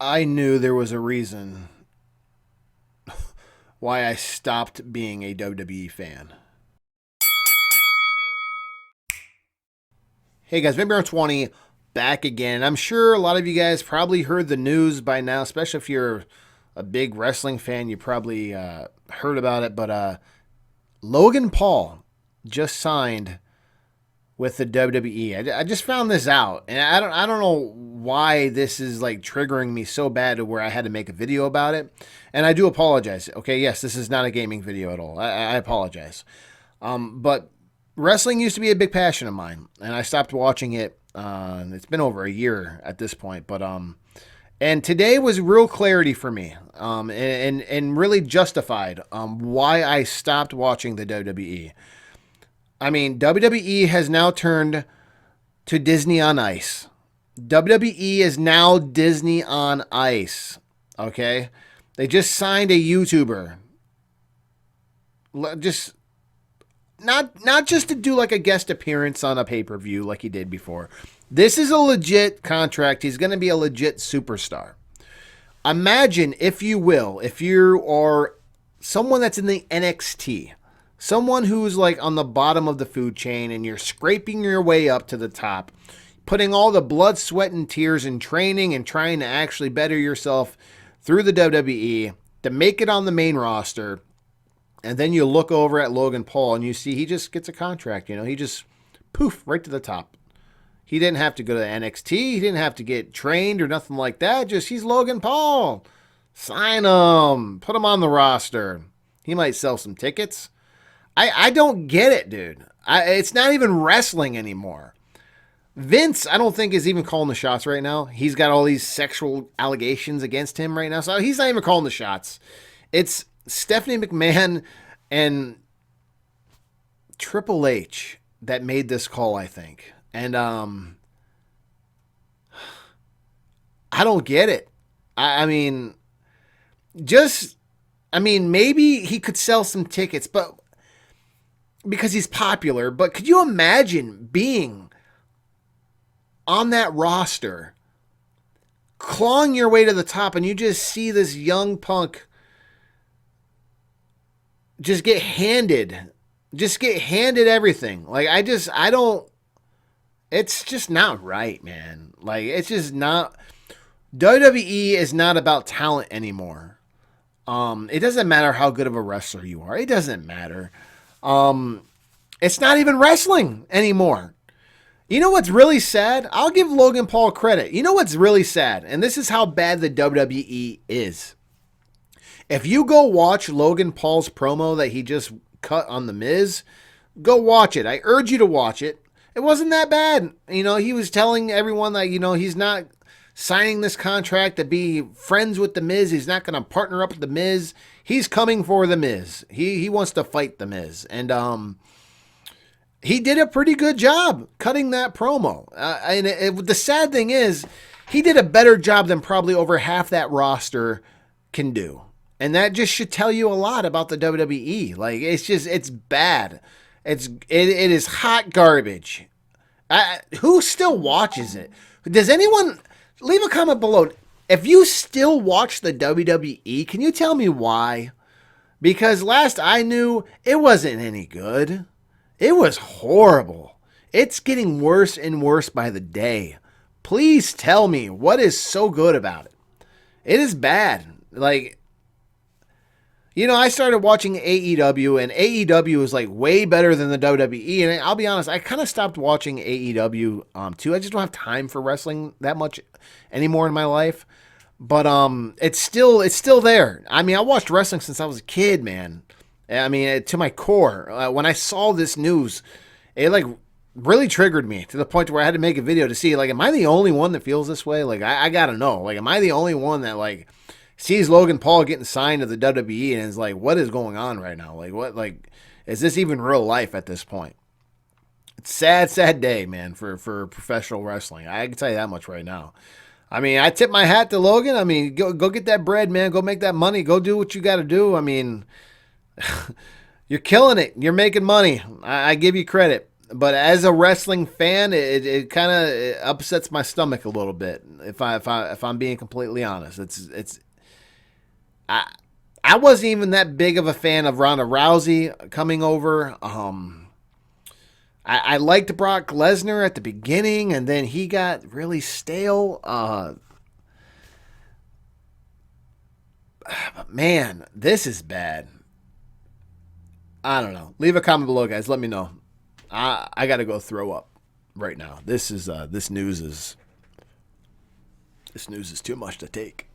I knew there was a reason why I stopped being a WWE fan. Hey guys, maybe around 20, back again. I'm sure a lot of you guys probably heard the news by now, especially if you're a big wrestling fan. You probably heard about it, but Logan Paul just signed with the WWE. I just found this out, and I don't know why this is like triggering me so bad to where I had to make a video about it. And I do apologize. Okay, yes, this is not a gaming video at all. I apologize. But wrestling used to be a big passion of mine, and I stopped watching it. It's been over a year at this point, but and today was real clarity for me, and really justified why I stopped watching the WWE. I mean, WWE has now turned to Disney on Ice. WWE is now Disney on Ice. Okay? They just signed a YouTuber. Just not just to do like a guest appearance on a pay-per-view like he did before. This is a legit contract. He's going to be a legit superstar. Imagine, if you will, if you are someone that's in the NXT, someone who's like on the bottom of the food chain and you're scraping your way up to the top, putting all the blood, sweat, and tears in training and trying to actually better yourself through the WWE to make it on the main roster. And then you look over at Logan Paul and you see he just gets a contract. You know, he just poof right to the top. He didn't have to go to NXT. He didn't have to get trained or nothing like that. Just he's Logan Paul. Sign him. Put him on the roster. He might sell some tickets. I don't get it, dude. It's not even wrestling anymore. Vince, I don't think, is even calling the shots right now. He's got all these sexual allegations against him right now, so he's not even calling the shots. It's Stephanie McMahon and Triple H that made this call, I think. And I don't get it. I mean, maybe he could sell some tickets, but because he's popular. But could you imagine being on that roster, clawing your way to the top, and you just see this young punk just get handed everything? Like, I don't, it's just not right, man. Like, it's just not, WWE is not about talent anymore. It doesn't matter how good of a wrestler you are. It doesn't matter. It's not even wrestling anymore. You know what's really sad? I'll give Logan Paul credit. You know what's really sad? And this is how bad the WWE is. If you go watch Logan Paul's promo that he just cut on The Miz, go watch it. I urge you to watch it. It wasn't that bad. You know, he was telling everyone that, you know, he's not signing this contract to be friends with The Miz. He's not going to partner up with The Miz. He's coming for The Miz. He wants to fight The Miz. And he did a pretty good job cutting that promo. The sad thing is, he did a better job than probably over half that roster can do. And that just should tell you a lot about the WWE. Like, it's bad. It is hot garbage. Who still watches it? Does anyone... Leave a comment below. If you still watch the WWE, can you tell me why? Because last I knew, it wasn't any good. It was horrible. It's getting worse and worse by the day. Please tell me what is so good about it. It is bad. Like, you know, I started watching AEW, and AEW is like way better than the WWE. And I'll be honest, I kind of stopped watching AEW too. I just don't have time for wrestling that much anymore in my life. But it's still there. I mean, I watched wrestling since I was a kid, man. I mean, to my core. When I saw this news, it like really triggered me to the point where I had to make a video to see, like, am I the only one that feels this way? Like, I gotta know. Like, am I the only one that like sees Logan Paul getting signed to the WWE and is like, what is going on right now? Like, what, like, is this even real life at this point? It's sad day, man, for professional wrestling. I can tell you that much right now. I mean, I tip my hat to Logan. I mean, go get that bread, man. Go make that money. Go do what you got to do. I mean, you're killing it. You're making money. I give you credit. but as a wrestling fan, it kind of upsets my stomach a little bit. If I'm being completely honest, it's I I wasn't even that big of a fan of Ronda Rousey coming over. I liked Brock Lesnar at the beginning, and then he got really stale. But man, this is bad. I don't know. Leave a comment below, guys. Let me know. I got to go throw up right now. This news is too much to take.